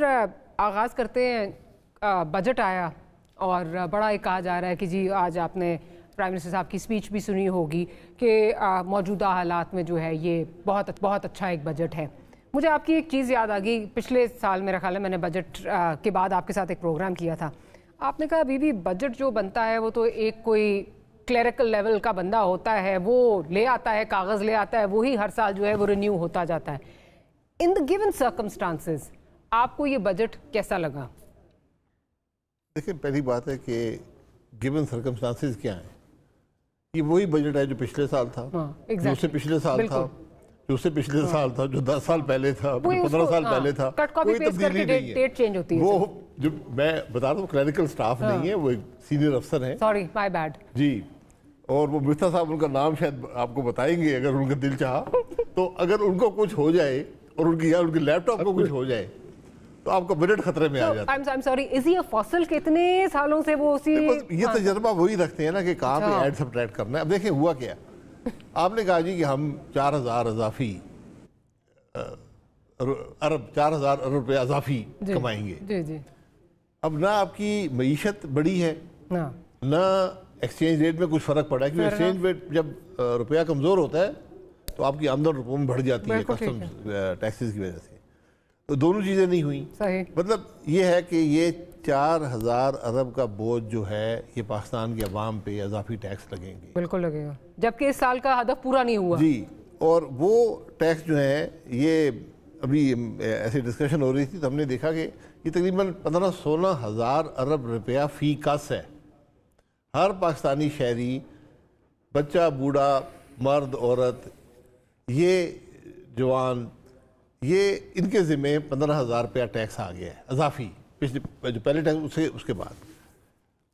آغاز کرتے ہیں، بجٹ آیا اور بڑا ایک کہا جا رہا ہے کہ جی آج آپ نے پرائم منسٹر صاحب کی سپیچ بھی سنی ہوگی کہ موجودہ حالات میں جو ہے یہ بہت اچھا ایک بجٹ ہے۔ مجھے آپ کی ایک چیز یاد آ گئی، پچھلے سال میرا خیال ہے میں نے بجٹ کے بعد آپ کے ساتھ ایک پروگرام کیا تھا، آپ نے کہا ابھی بھی بجٹ جو بنتا ہے وہ تو ایک کوئی کلیریکل لیول کا بندہ ہوتا ہے، وہ لے آتا ہے، کاغذ لے آتا ہے، وہی ہر سال جو ہے وہ رینیو ہوتا جاتا ہے۔ ان دا گیون سرکمسٹانسز آپ کو یہ بجٹ کیسا لگا؟ دیکھیں، پہلی بات ہے کہ گیون سرکمسٹانسز کیا ہیں؟ یہ وہی بجٹ ہے جو پچھلے سال تھا، جو اس سے پچھلے سال تھا، جو اس سے پچھلے سال تھا، جو 10 سال پہلے تھا، 15 سال پہلے تھا، کوئی تبدیلی نہیں ہے۔ وہ جو میں بتا رہا ہوں کلریکل سٹاف نہیں ہے، وہ ایک سینئر افسر ہیں، سوری مائی بیڈ جی، اور وہ مفتیٰ صاحب ان کا نام شاید آپ کو بتائیں گے اگر ان کا دل چاہا تو۔ اگر ان کو کچھ ہو جائے اور ان کی لیپ ٹاپ کو کچھ ہو جائے تو آپ کا بجٹ خطرے میں آ جاتا ہے۔ I'm sorry, is he a fossil کہ اتنے سالوں سے وہ اسی یہ تجربہ وہی رکھتے ہیں نا کہ کہاں پہ ایڈ سبٹریکٹ کرنا ہے۔ اب دیکھیں ہوا کیا، آپ نے کہا جی کہ ہم 4000 اضافی ارب روپے اضافی کمائیں گے۔ جی جی، اب نہ آپ کی معیشت بڑی ہے، نہ ایکسچینج ریٹ میں کچھ فرق پڑا ہے، کیونکہ ایکسچینج ریٹ جب روپیہ کمزور ہوتا ہے تو آپ کی آمدن روپوں میں بڑھ جاتی ہے کسٹمز ٹیکسز کی وجہ سے، تو دونوں چیزیں نہیں ہوئیں۔ مطلب یہ ہے کہ یہ 4000 ارب کا بوجھ جو ہے یہ پاکستان کے عوام پہ اضافی ٹیکس لگیں گے، بالکل لگے گا، جبکہ اس سال کا ہدف پورا نہیں ہوا جی۔ اور وہ ٹیکس جو ہے، یہ ابھی ایسی ڈسکشن ہو رہی تھی تو ہم نے دیکھا کہ یہ تقریباً 15-16 ہزار ارب روپیہ فی کس ہے۔ ہر پاکستانی شہری، بچہ، بوڑھا، مرد، عورت، یہ جوان، یہ ان کے ذمہ 15,000 روپیہ ٹیکس آ گیا ہے اضافی، پچھلے جو پہلے ٹیکس اس کے بعد۔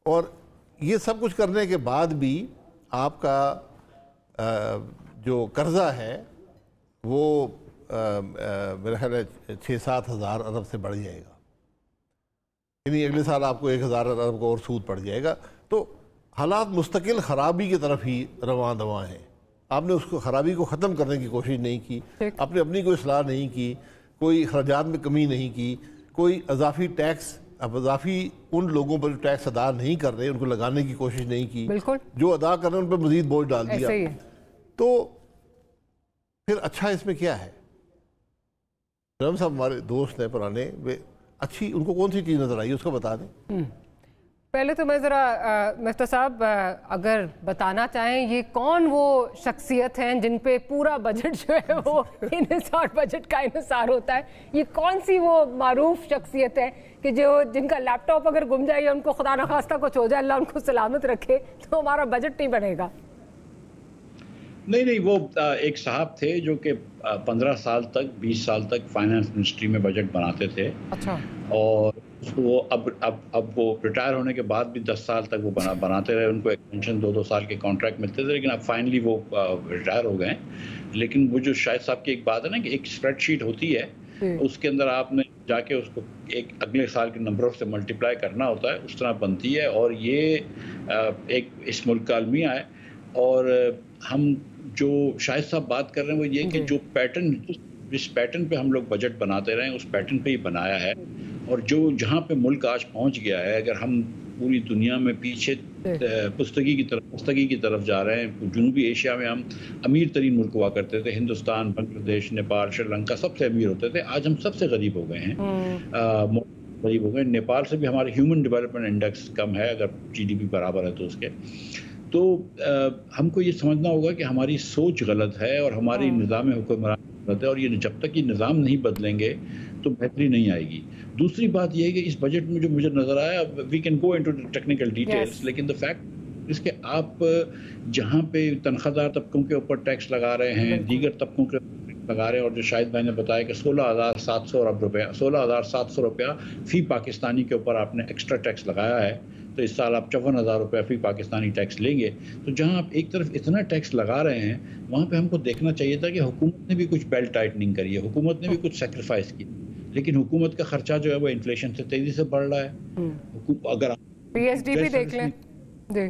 اور یہ سب کچھ کرنے کے بعد بھی آپ کا جو قرضہ ہے وہ میرا خیال ہے 6-7 ہزار ارب سے بڑھ جائے گا، یعنی اگلے سال آپ کو 1000 ارب کا اور سود پڑ جائے گا۔ تو حالات مستقل خرابی کی طرف ہی رواں دواں ہیں۔ آپ نے اس کو خرابی کو ختم کرنے کی کوشش نہیں کی، آپ نے اپنی کوئی اصلاح نہیں کی، کوئی اخراجات میں کمی نہیں کی، کوئی اضافی ٹیکس اب اضافی ان لوگوں پر جو ٹیکس ادا نہیں کر رہے ان کو لگانے کی کوشش نہیں کی، جو ادا کر رہے ہیں ان پر مزید بوجھ ڈال دیا۔ تو پھر اچھا اس میں کیا ہے؟ رحم صاحب ہمارے دوست ہیں پرانے، اچھی ان کو کون سی چیز نظر آئی اس کو بتا دیں۔ پہلے تو میں ذرا مفتیٰ صاحب اگر بتانا چاہیں یہ کون وہ شخصیت ہیں جن پہ پورا بجٹ جو ہے وہ انحصار، بجٹ کا انحصار ہوتا ہے، یہ کون سی وہ معروف شخصیت ہے کہ جن کا لیپ ٹاپ اگر گم جائے یا ان کو خدا نخواستہ کچھ ہو جائے، اللہ ان کو سلامت رکھے، تو ہمارا بجٹ نہیں بنے گا؟ نہیں، وہ ایک صاحب تھے جو کہ 15 سال تک 20 سال تک فائنانس منسٹری میں بجٹ بناتے تھے، اور وہ اب وہ ریٹائر ہونے کے بعد بھی 10 سال تک وہ بناتے رہے، ان کو ایکسٹینشن 2 سال کے کانٹریکٹ ملتے تھے، لیکن اب فائنلی وہ ریٹائر ہو گئے۔ لیکن وہ جو شاہد صاحب کی ایک بات ہے نا کہ ایک اسپریڈ شیٹ ہوتی ہے، اس کے اندر آپ نے جا کے اس کو ایک اگلے سال کے نمبروں سے ملٹیپلائی کرنا ہوتا ہے، اس طرح بنتی ہے۔ اور یہ ایک اس ملک کا المیہ ہے۔ اور ہم جو شاہد صاحب بات کر رہے ہیں وہ یہ کہ جو پیٹرن، جس پیٹرن پہ ہم لوگ بجٹ بناتے رہے ہیں اس پیٹرن پہ ہی بنایا ہے، اور جہاں پہ ملک آج پہنچ گیا ہے، اگر ہم پوری دنیا میں پیچھے پستگی کی طرف جا رہے ہیں، جنوبی ایشیا میں ہم امیر ترین ملک ہوا کرتے تھے، ہندوستان، بنگلہ دیش، نیپال، سری لنکا سب سے امیر ہوتے تھے، آج ہم سب سے غریب ہو گئے ہیں، غریب ہو گئے۔ نیپال سے بھی ہمارے ہیومن ڈیولپمنٹ انڈیکس کم ہے، اگر جی ڈی پی برابر ہے تو اس کے۔ تو ہم کو یہ سمجھنا ہوگا کہ ہماری سوچ غلط ہے اور ہماری نظام حکمرانی غلط ہے، اور یہ جب تک یہ نظام نہیں بدلیں گے تو بہتری نہیں آئے گی۔ دوسری بات یہ ہے کہ اس بجٹ میں جو مجھے نظر آیا، we can go into technical details, لیکن دا فیکٹ اس کے آپ جہاں پہ تنخواہ دار طبقوں کے اوپر ٹیکس لگا رہے ہیں، دیگر طبقوں کے لگا رہے ہیں، اور جو شاہد بھائی نے بتایا کہ 16,700 ارب روپیہ، 16,700 روپیہ فی پاکستانی کے اوپر آپ نے ایکسٹرا ٹیکس لگایا ہے، تو اس سال آپ 54,000 روپیہ فی پاکستانی ٹیکس لیں گے۔ تو جہاں آپ ایک طرف اتنا ٹیکس لگا رہے ہیں، وہاں پہ ہم کو دیکھنا چاہیے تھا کہ حکومت نے بھی کچھ بیلٹ ٹائٹننگ کری ہے، حکومت نے بھی کچھ سیکریفائس کی، لیکن حکومت کا خرچہ جو ہے وہ انفلیشن سے تیزی سے بڑھ رہا ہے۔ اگر پی ایس ڈی بھی دیکھ لیں،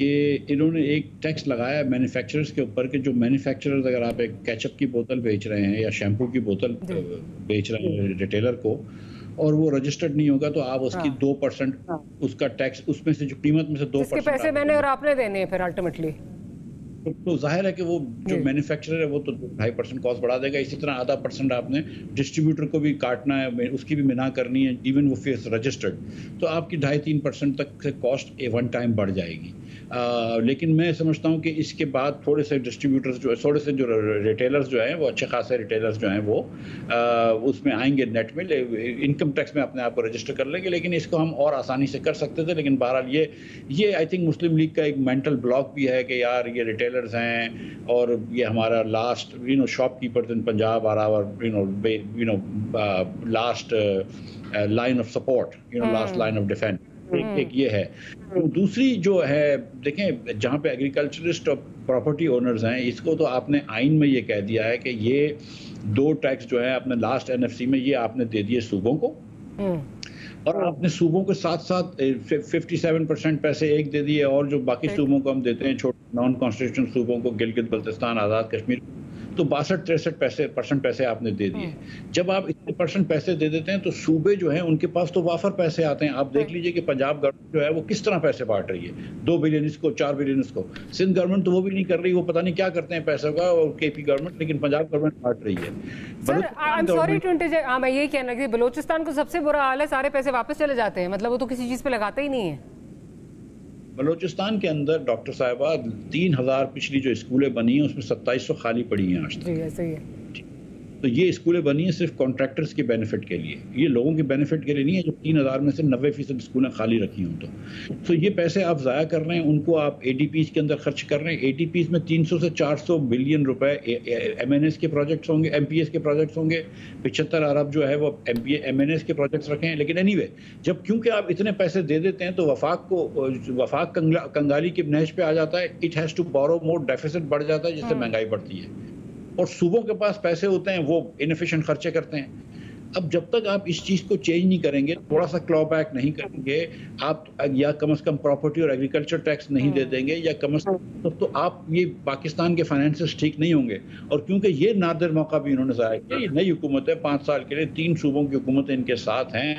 کہ انہوں نے ایک ٹیکس لگایا مینوفیکچررز کے اوپر کہ جو مینوفیکچررز اگر آپ ایک کیچپ کی بوتل بیچ رہے ہیں یا شیمپو کی بوتل بیچ رہے ہیں ریٹیلر کو اور وہ رجسٹرڈ نہیں ہوگا تو آپ اس کی 2% اس کا ٹیکس اس میں سے جو قیمت میں سے 2% اس کے پیسے میں نے اور آپ نے دینے ہیں پھر الٹیمیٹلی. تو ظاہر ہے کہ وہ جو مینوفیکچرر ہے وہ تو 2.5% کاسٹ بڑھا دے گا. اسی طرح 0.5% آپ نے ڈسٹریبیوٹر کو بھی کاٹنا ہے, اس کی بھی منا کرنی ہے, ایون وہ فیس رجسٹرڈ, تو آپ کی 2.5-3% تک سے کاسٹ ون ٹائم بڑھ جائے گی. لیکن میں سمجھتا ہوں کہ اس کے بعد تھوڑے سے ڈسٹریبیوٹرز جو تھوڑے سے جو ریٹیلرز جو ہیں وہ اچھے خاصے ریٹیلرز جو ہیں وہ اس میں آئیں گے, نیٹ میں انکم ٹیکس میں اپنے آپ کو رجسٹر کر لیں گے. لیکن اس کو ہم اور آسانی سے کر سکتے تھے, لیکن بہرحال یہ آئی تھنک مسلم لیگ کا ایک مینٹل بلاک بھی ہے کہ یار یہ ریٹیلرز ہیں اور یہ ہمارا last shopkeepers in Punjab are our last line of support, last line of defence. ایک یہ ہے. دوسری جو ہے دیکھیں, جہاں پہ ایگریکلچرسٹ اور پراپرٹی اونرز ہیں, اس کو تو آپ نے آئین میں یہ کہہ دیا ہے کہ یہ 2 ٹیکس جو ہے اپنے لاسٹ NFC میں یہ آپ نے دے دیے صوبوں کو, اور آپ نے صوبوں کے ساتھ ساتھ 57% پیسے ایک دے دیے, اور جو باقی صوبوں کو ہم دیتے ہیں چھوٹے نان کانسٹیٹیوشن صوبوں کو, گلگت بلتستان, آزاد کشمیر, تو 62-63% پیسے آپ نے دے دیے. جب آپ اتنے % پیسے دے دیتے ہیں تو صوبے جو ہیں ان کے پاس تو وافر پیسے آتے ہیں. آپ دیکھ لیجئے کہ پنجاب گورنمنٹ جو ہے وہ کس طرح پیسے بانٹ رہی ہے, 2 بلین اس کو, 4 بلین اس کو. سندھ گورنمنٹ تو وہ بھی نہیں کر رہی, وہ پتہ نہیں کیا کرتے ہیں پیسوں کا, اور KP گورنمنٹ, لیکن پنجاب گورنمنٹ بانٹ رہی ہے. سر I am sorry to interject, میں یہی کہنا کہ بلوچستان کو سب سے برا حال ہے, سارے پیسے واپس چلے جاتے ہیں, مطلب وہ تو کسی چیز پہ لگاتے ہی نہیں ہے. بلوچستان کے اندر ڈاکٹر صاحبہ 3000 پچھلی جو اسکولیں بنی ہیں اس میں 2700 خالی پڑی ہیں آج تک. جی ایسے ہی ہے. تو یہ اسکولیں بنی ہیں صرف کانٹریکٹرز کے بینیفٹ کے لیے, یہ لوگوں کے بینیفٹ کے لیے نہیں ہے. جو 3000 میں سے 90% اسکولیں خالی رکھی ہوں تو یہ پیسے آپ ضائع کر رہے ہیں, ان کو آپ ADPs کے اندر خرچ کر رہے ہیں. ADPs میں 300 سے 400 بلین روپے MNS کے پروجیکٹس ہوں گے, MPS کے پروجیکٹس ہوں گے, 75 ارب جو ہے وہ MNS کے پروجیکٹس رکھے ہیں. لیکن اینی وے, جب کیونکہ آپ اتنے پیسے دے دیتے ہیں تو وفاق کنگالی کی نہج پہ آ جاتا ہے. It has to borrow more, deficit بڑھ جاتا ہے جس سے مہنگائی بڑھتی ہے, اور صوبوں کے پاس پیسے ہوتے ہیں وہ انیفیشینٹ خرچے کرتے ہیں. اب جب تک آپ اس چیز کو چینج نہیں کریں گے, تھوڑا سا کلو بیک نہیں کریں گے آپ, یا کم از کم پراپرٹی اور ایگریکلچر ٹیکس نہیں دے دیں گے, یا کم از کم تو آپ یہ پاکستان کے فائنینسز ٹھیک نہیں ہوں گے. اور کیونکہ یہ نادر موقع بھی انہوں نے ضائع کیا, یہ نئی حکومت ہے 5 سال کے لیے, 3 صوبوں کی حکومتیں ان کے ساتھ ہیں,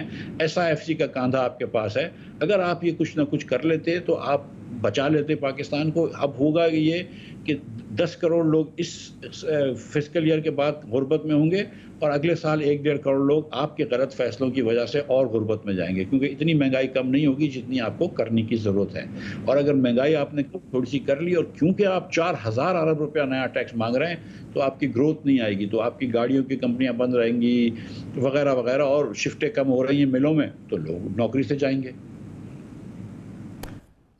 SIFC کا کاندھا آپ کے پاس ہے. اگر آپ یہ کچھ نہ کچھ کر لیتے تو آپ بچا لیتے پاکستان کو. اب ہوگا یہ کہ 10 کروڑ لوگ اس فسکل ایئر کے بعد غربت میں ہوں گے, اور اگلے سال 1-1.5 کروڑ لوگ آپ کے غلط فیصلوں کی وجہ سے اور غربت میں جائیں گے, کیونکہ اتنی مہنگائی کم نہیں ہوگی جتنی آپ کو کرنے کی ضرورت ہے. اور اگر مہنگائی آپ نے تھوڑی سی کر لی, اور کیونکہ آپ 4000 ارب روپیہ نیا ٹیکس مانگ رہے ہیں, تو آپ کی گروتھ نہیں آئے گی, تو آپ کی گاڑیوں کی کمپنیاں بند رہیں گی وغیرہ وغیرہ, اور شفٹیں کم ہو رہی ہیں ملوں میں, تو لوگ نوکری سے جائیں گے.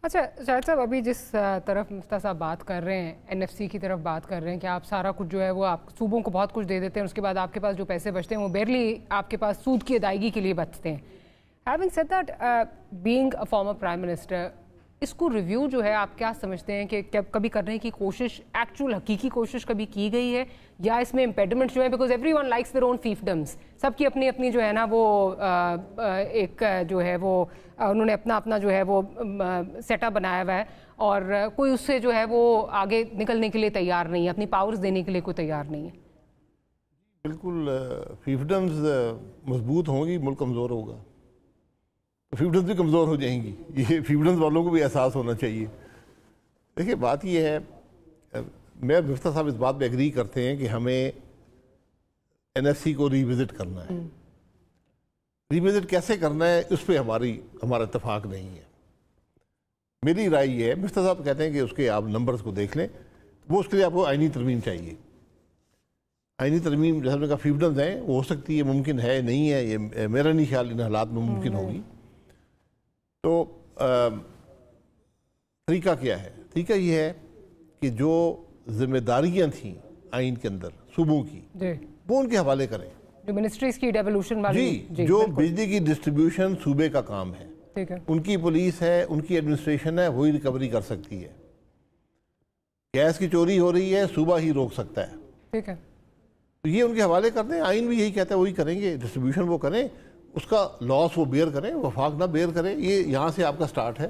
اچھا شاہد صاحب, ابھی جس طرف مفتیٰ صاحب بات کر رہے ہیں, NFC کی طرف بات کر رہے ہیں کہ آپ سارا کچھ جو ہے وہ آپ صوبوں کو بہت کچھ دے دیتے ہیں, اس کے بعد آپ کے پاس جو پیسے بچتے ہیں وہ بیرلی آپ کے پاس سود کی ادائیگی کے لیے بچتے ہیں. Having said that, being a former prime minister, اس کو ریویو جو ہے آپ کیا سمجھتے ہیں کہ کبھی کرنے کی کوشش, ایکچوئل حقیقی کوشش کبھی کی گئی ہے, یا اس میں امپیڈمنٹ جو ہے, because everyone likes their own fiefdoms, سب کی اپنی اپنی جو ہے نا وہ ایک جو ہے وہ انہوں نے اپنا جو ہے وہ سیٹ اپ بنایا ہوا ہے, اور کوئی اس سے جو ہے وہ آگے نکلنے کے لیے تیار نہیں ہے, اپنی پاورز دینے کے لیے کوئی تیار نہیں ہے. بالکل, فیفڈمز مضبوط ہوں گی, ملک کمزور ہوگا, فیفڈمز بھی کمزور ہو جائیں گی. یہ فیفڈمز والوں کو بھی احساس ہونا چاہیے. دیکھیے بات یہ ہے, میں مفتیٰ صاحب اس بات پہ ایگری کرتے ہیں کہ ہمیں NFC کو ریوزٹ کرنا ہے. ریوزٹ کیسے کرنا ہے اس پہ ہمارا اتفاق نہیں ہے. میری رائے یہ ہے, مفتیٰ صاحب کہتے ہیں کہ اس کے آپ نمبرز کو دیکھ لیں, وہ اس کے لیے آپ کو آئینی ترمیم چاہیے. آئینی ترمیم جیسے ہم نے کہا فیفڈمز ہیں, وہ ہو سکتی ہے, ممکن ہے, نہیں ہے, یہ میرا نہیں خیال ان حالات میں ممکن ہوگی. تو طریقہ کیا ہے؟ طریقہ یہ ہے کہ جو ذمہ داریاں تھیں آئین کے اندر صوبوں کی, وہ ان کے حوالے کریں. جو منسٹریز کی ڈیولوشن والی, جی, جو بجلی کی ڈسٹریبیوشن صوبے کا کام ہے, ان کی پولیس ہے, ان کی ایڈمنسٹریشن ہے, وہی ریکوری کر سکتی ہے. گیس کی چوری ہو رہی ہے, صوبہ ہی روک سکتا ہے. ٹھیک ہے, تو یہ ان کے حوالے کر دیں. آئین بھی یہی کہتا ہے, وہی کریں گے, ڈسٹریبیوشن وہ کریں, اس کا لاس وہ بیئر کریں, وفاق نہ بیئر کریں. یہ یہاں سے آپ کا سٹارٹ ہے.